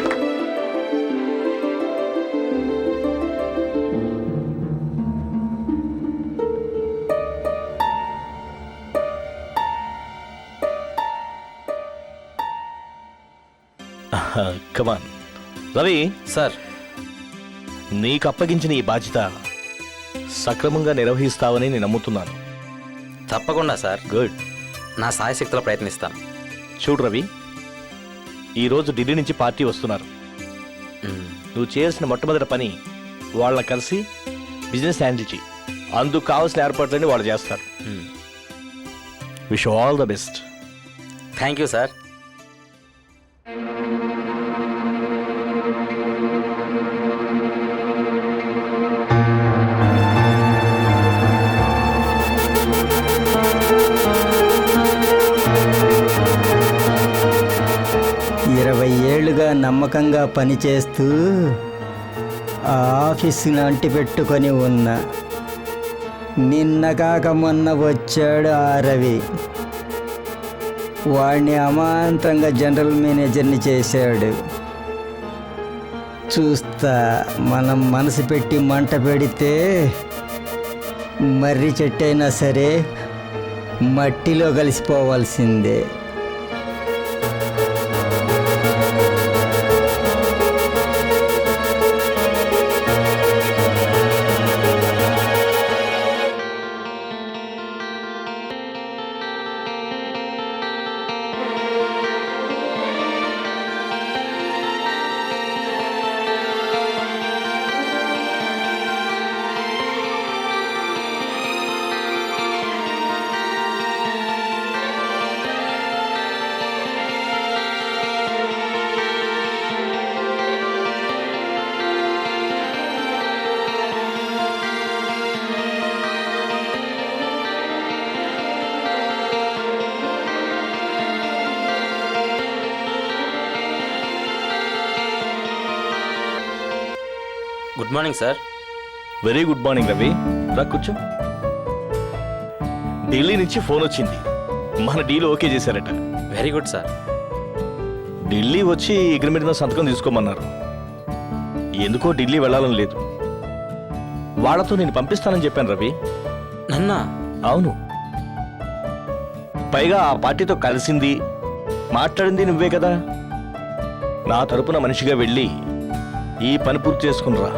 కమాన్ రవి. సార్, నీకు అప్పగించిన ఈ బాధ్యత సక్రమంగా నిర్వహిస్తావని నేను నమ్ముతున్నాను. తప్పకుండా సార్. గుడ్. నా సాయశక్తిలో ప్రయత్నిస్తాను. చూడు రవి, ఈరోజు ఢిల్లీ నుంచి పార్టీ వస్తున్నారు. నువ్వు చేయాల్సిన మొట్టమొదటి పని వాళ్ళని కలిసి బిజినెస్ హ్యాండిల్ చేయి. అందుకు కావాల్సిన ఏర్పాట్లన్నీ వాళ్ళు చేస్తారు. Wish all the best. Thank you sir. నమ్మకంగా పనిచేస్తూ ఆ ఆఫీసుని అంటిపెట్టుకొని ఉన్నా. నిన్న కాక మొన్న వచ్చాడు ఆ రవి. వాడిని అమాంతంగా జనరల్ మేనేజర్ని చేశాడు. చూస్తా, మనం మనసు పెట్టి మంట పెడితే మర్రి చెట్టు అయినా సరే మట్టిలో కలిసిపోవాల్సిందే. Good morning sir. Very good morning Ravi. రా కూర్చో. ఢిల్లీ నుంచి ఫోన్ వచ్చింది, మన డీల్ ఓకే చేశారట. Very good sir. ఢిల్లీ వచ్చి అగ్రిమెంట్ మీద సంతకం తీసుకోమన్నారు. ఎందుకో ఢిల్లీ వెళ్ళాలని లేదు. వాళ్ళతో నేను పంపిస్తానని చెప్పాను రవి. నన్నా? అవును. పైగా ఆ పార్టీతో కలిసింది మాట్లాడింది నువ్వే కదా. నా తరపున మనిషిగా వెళ్ళి ఈ పని పూర్తి చేసుకునిరా.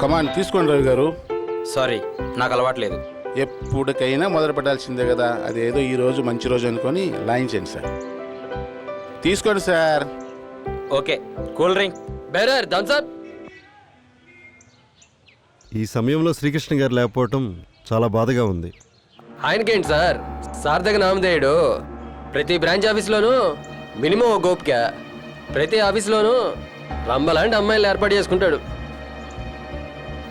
కమాన్ తీసుకోండి రవి గారు. సారీ, నాకు అలవాట్లేదు. ఎప్పటికైనా మొదలు పెట్టాల్సిందే కదా. అదేదో ఈ రోజు మంచి రోజు అనుకొని లాయించండి సార్. తీసుకోండి sir. Okay, cool drink. Bearer Thums Up. ఈ సమయంలో శ్రీకృష్ణ గారు లేకపోవటం చాలా బాధగా ఉంది. ఆయనకేంటి సార్, సార్థక నామధేయుడు. ప్రతి బ్రాంచ్ ఆఫీస్లోనూ మినిమం ఒక గోపిక, ప్రతి ఆఫీస్లోనూ రంబలాంటి అమ్మాయిలు ఏర్పాటు చేసుకుంటాడు.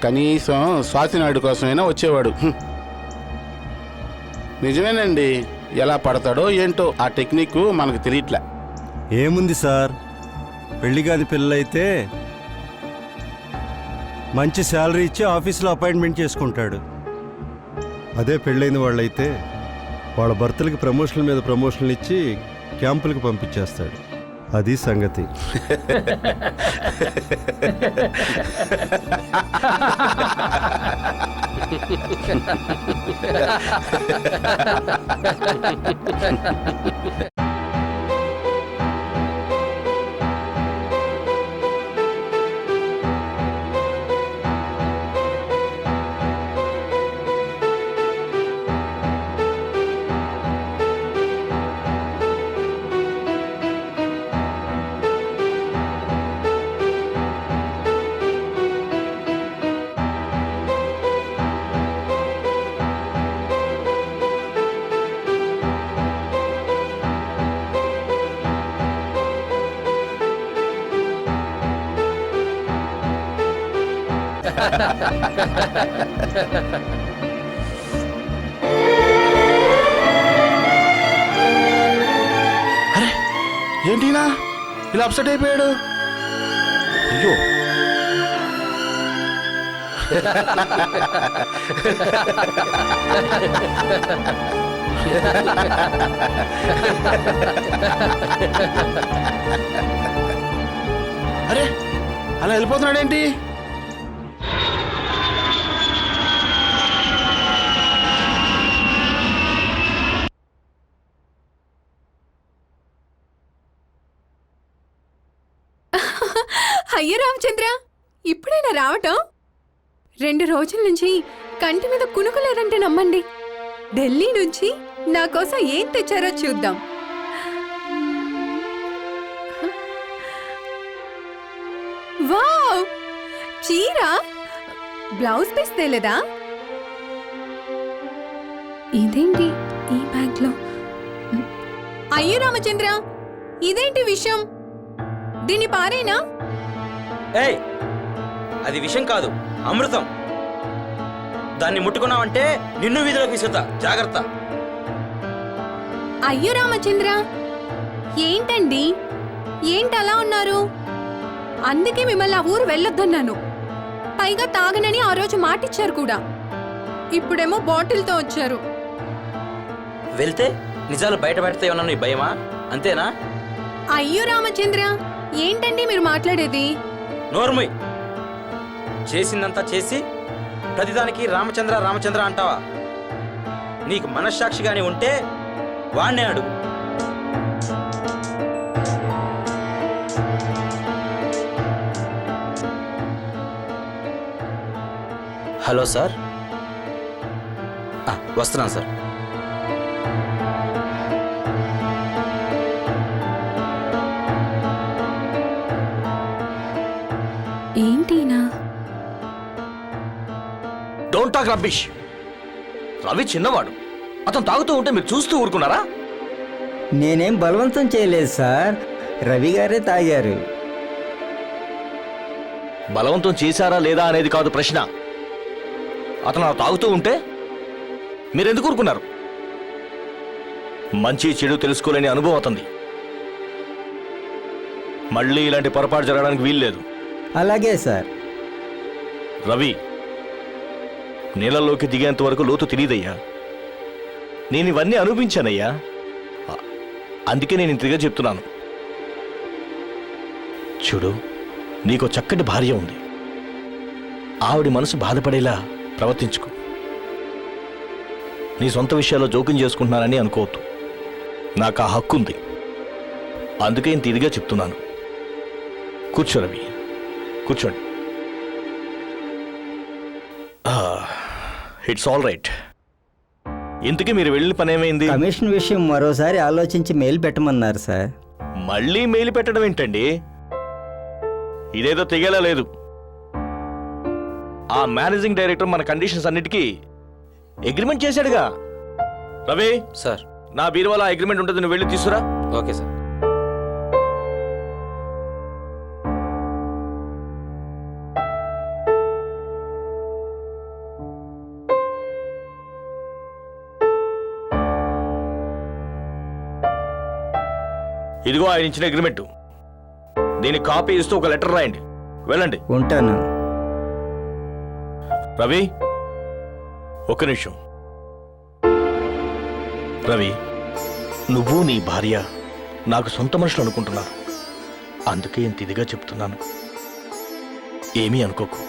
కనీసం స్వాతినాయుడు కోసమైనా వచ్చేవాడు. నిజమేనండి, ఎలా పడతాడో ఏంటో ఆ టెక్నిక్ మనకు తెలియట్లే. ఏముంది సార్, పెళ్లి కాని పిల్లలైతే మంచి శాలరీ ఇచ్చి ఆఫీస్లో అపాయింట్మెంట్ చేసుకుంటాడు. అదే పెళ్ళైన వాళ్ళైతే వాళ్ళ భర్తలకి ప్రమోషన్ల మీద ప్రమోషన్లు ఇచ్చి క్యాంపులకు పంపించేస్తాడు. అది సంగతి. ఏంటినా ఇలా అప్సెట్ అయిపోయాడు? అయ్యో అరే అలా వెళ్ళిపోతున్నాడేంటి? అయ్యో రామచంద్ర, ఇప్పుడైనా రావటం? 2 రోజుల నుంచి కంటి మీద కునుకు లేదంటే నమ్మండి. ఢిల్లీ నుంచి నా కోసం ఏం తెచ్చారో చూద్దాం. వావ్, చీర, బ్లౌజ్ పీస్ తేలేదా? ఇదేంటి ఈ బ్యాగ్ లో? అయ్యో రామచంద్ర, ఇదేంటి విషయం? దీన్ని పారేనా? ఏయ్, అది విషం కాదు, అమృతం. దాన్ని ముట్టుకున్నావంటే నిన్ను వీధిలోకి విసురుతా, జాగ్రత్త. అయ్యో రామచంద్ర, ఏంటండి, ఏంటి అలా ఉన్నారు? అందుకే మిమ్మల్ని ఆ ఊరు వెళ్ళొద్దన్నాను. పైగా తాగనని ఆ రోజు మాటిచ్చారు కూడా. ఇప్పుడేమో బాటిల్తో వచ్చారు. వెళ్తే నిజాలు బయట పెడతాయన్న నీ భయమా? అంతేనా? అయ్యో రామచంద్ర, ఏంటండి మీరు మాట్లాడేది? నోర్ముయ్. చేసిందంతా చేసి ప్రతిదానికి రామచంద్ర రామచంద్ర అంటావా? నీకు మనస్సాక్షిగానే ఉంటే వాణ్ణే అడుగు. హలో సార్, వస్తున్నాను సార్. ఏంటినా? Don't talk rubbish. రవి చిన్నవాడు, అతను తాగుతూ ఉంటే మీరు చూస్తూ ఊరుకున్నారా? నేనేం బలవంతం చేయలేదు సార్, రవి గారే తాగారు. బలవంతం చేశారా లేదా అనేది కాదు ప్రశ్న. అతను అలా తాగుతూ ఉంటే మీరెందుకు ఊరుకున్నారు? మంచి చెడు తెలుసుకోలేని అనుభవం అతనిది. మళ్ళీ ఇలాంటి పొరపాటు జరగడానికి వీల్లేదు. అలాగే సార్. రవి, నీళ్ళలోకి దిగేంత వరకు లోతు తెలియదయ్యా. నేను ఇవన్నీ అనుభవించానయ్యా. అందుకే నేను ఇంతగా చెప్తున్నాను. చూడు, నీకు చక్కటి భార్య ఉంది. ఆవిడ మనసు బాధపడేలా ప్రవర్తించుకో. నీ సొంత విషయాల్లో జోక్యం చేసుకుంటున్నానని అనుకోవద్దు. నాకు ఆ హక్కు ఉంది. అందుకే ఇంత ఇదిగా చెప్తున్నాను. కూర్చో రవి, కూర్చోండి. It's all right. ఇంతకీ మీరు వెళ్ళిన పని ఏమైంది? కమిషన్ విషయం మరోసారి ఆలోచించి మెయిల్ పెట్టమన్నారు సార్. మళ్ళీ మెయిల్ పెట్టడం ఏంటండి? ఇదేదో తెగేలా లేదు. ఆ మేనేజింగ్ డైరెక్టర్ మన కండిషన్స్ అన్నిటికీ అగ్రిమెంట్ చేశాడుగా. రవి సార్, నా బీరువాలో అగ్రిమెంట్ ఉంటుంది, నువ్వు వెళ్ళి తీసుకురా. Okay sir. ఇదిగో ఆయన ఇచ్చిన అగ్రిమెంట్. దీనికి కాపీ ఇస్తూ ఒక లెటర్ రాయండి. వెళ్ళండి. ఉంటాను. రవి, ఒక్క నిమిషం. రవి, నువ్వు నీ భార్య నాకు సొంత మనుషులు అనుకుంటున్నాను. అందుకే ఇంత ఇదిగా చెప్తున్నాను. ఏమీ అనుకోకు.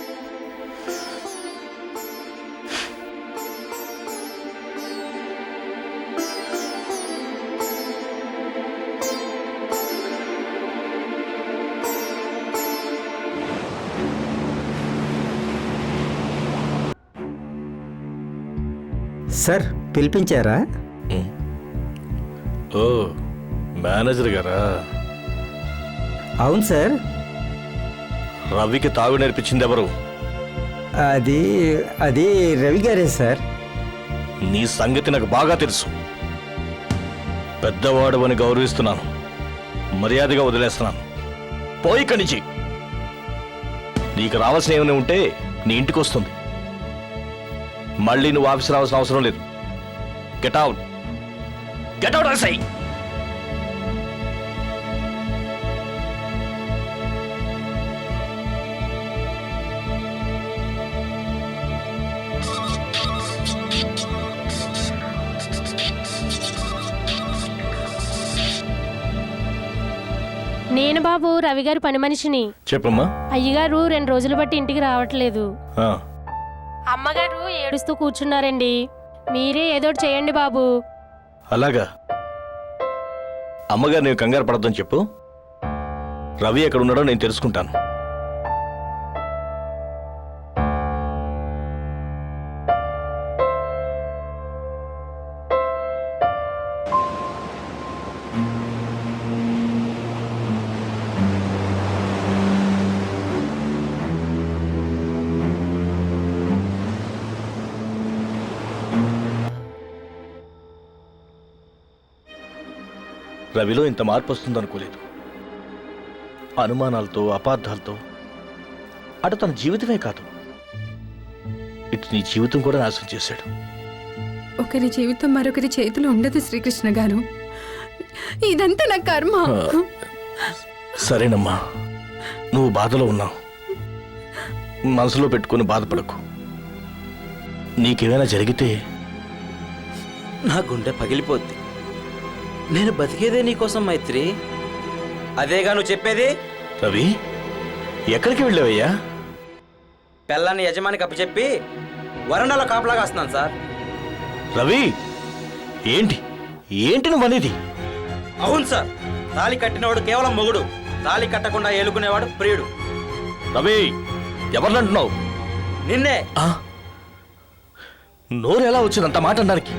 సార్, పిలిపించారా? ఓ, మేనేజర్ గారా? అవును సార్. రవికి తాగు నేర్పించింది ఎవరు? అది రవి గారే సార్. నీ సంగతి నాకు బాగా తెలుసు. పెద్దవాడు అని గౌరవిస్తున్నాను, మర్యాదగా వదిలేస్తున్నాను. పోయి ఇక్కడి నుంచి. నీకు రావాల్సిన ఏమైనా ఉంటే నీ ఇంటికి వస్తుంది. మళ్ళీ నువ్వు ఆఫీస్ రావాల్సిన అవసరం లేదు. Get out, get out అసై. నేను బాబు రవి గారి పని మనిషిని. చెప్పమ్మా. అయ్యగారు 2 రోజులు బట్టి ఇంటికి రావట్లేదు. అమ్మగారు ఏడుస్తూ కూర్చున్నారండి. మీరే ఏదోటి చేయండి బాబు. అలాగా? అమ్మగారు నేను కంగారు పడద్దని చెప్పు. రవి ఎక్కడ ఉన్నాడో నేను తెలుసుకుంటాను. రవిలో ఇంత మార్పు వస్తుందనుకోలేదు. అనుమానాలతో, అపార్థాలతో అటు తన జీవితమే కాదు, ఇటు నీ జీవితం కూడా నాశనం చేశాడు. ఒకరి జీవితం మరొకరి చేతిలో ఉండదు శ్రీకృష్ణ గారు. ఇదంతా నా కర్మ. సరేనమ్మా, నువ్వు బాధలో ఉన్నావు. మనసులో పెట్టుకుని బాధపడకు. నీకేమైనా జరిగితే నా గుండె పగిలిపోద్ది. నేను బతికేదే నీకోసం మైత్రి. అదేగా నువ్వు చెప్పేది? రవి, ఎక్కడికి వెళ్ళావయ్యా? పిల్లాన్ని యజమానికి అప్పచెప్పి వరండాలో కాపలాగా వస్తున్నాను సార్. రవి, ఏంటి ఏంటి నువ్వు అనేది? అవును సార్, తాళి కట్టినవాడు కేవలం మొగుడు, తాళి కట్టకుండా ఏలుకునేవాడు ప్రియుడు. రవి, ఎవరినంటున్నావు? నిన్నే. నోరు ఎలా వచ్చింది అంత మాట అనడానికి?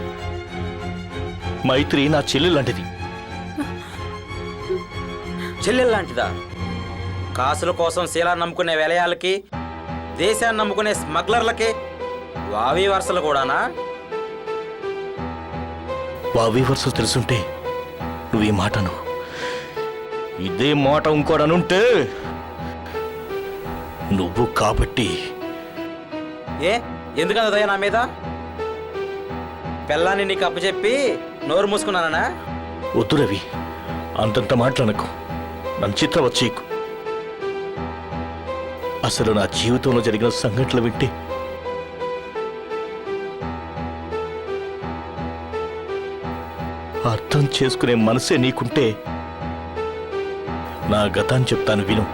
మైత్రి నా చెల్లెలు లాంటిది. చెల్లెల్లాంటిదా? కాసుల కోసం శీలాన్ని నమ్ముకునే వెలయాలకి, దేశాన్ని నమ్ముకునే స్మగ్లర్లకి వావి వరుసలు కూడానా? వావి వరుసలు తెలుసుంటే నువ్వు ఈ మాటను, ఇదే మాట ఇంకోడనుంటే నువ్వు కాబట్టి. ఎందుకంత దయ నా మీద? పిల్లాన్ని నీకు అప్పచెప్పి నోరు మూసుకున్నానా? వద్దు రవి, అంతంత మాటలనకు, నన్ను చిత్రవచ్చేకు. అసలు నా జీవితంలో జరిగిన సంఘటనలు వింటే అర్థం చేసుకునే మనసే నీకుంటే నా గతాన్ని చెప్తాను, విను.